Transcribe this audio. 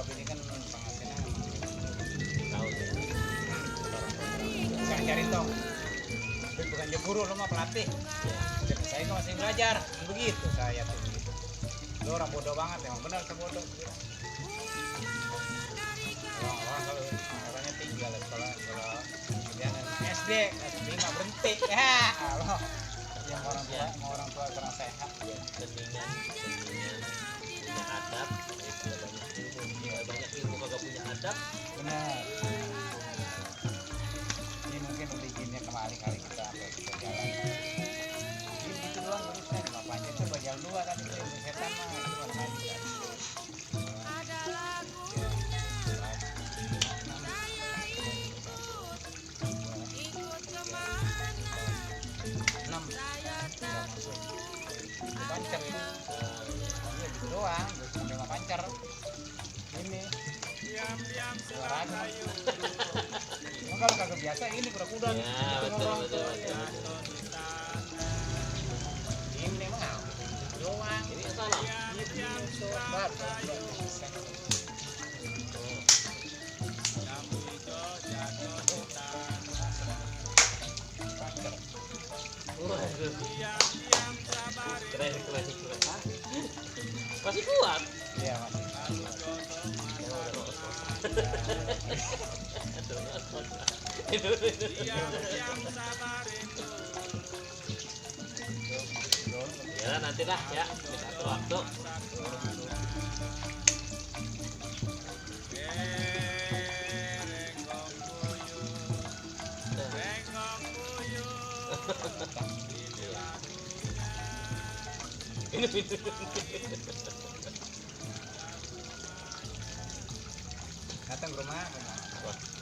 sebab ini kan penghasilan tahu ya. saya cari tong. Tapi bukan guru lo mah pelatih. Ya. Saya kan masih belajar. Begitu saya tuh begitu. Lo orang bodoh banget emang benar saya bodoh. Orang kalau orangnya tinggal sekolah SD S5 berhenti ya Allah yang orang tua kurang sehat Ya, mendingan punya adab daripada banyak ilmu. Kalau banyak ilmu kagak punya adab, benar ini mungkin originnya kemarin kali kita sampai bisa jalan ini gitu doang terusnya cuma panjang coba jalan dua kan itu ilmu setan mah itu mana bisa pancer ini iya gitu doang terus sampai mau pancer ini olahraga emang kalau kagak biasa ini kuda-kuda ya betul. ini emang apa gitu doang Ini yang salah. sobat Waduh. Keren. Hah? Masih kuat. iya masih Ya nanti lah ya kita atur waktu. Ini datang ke rumah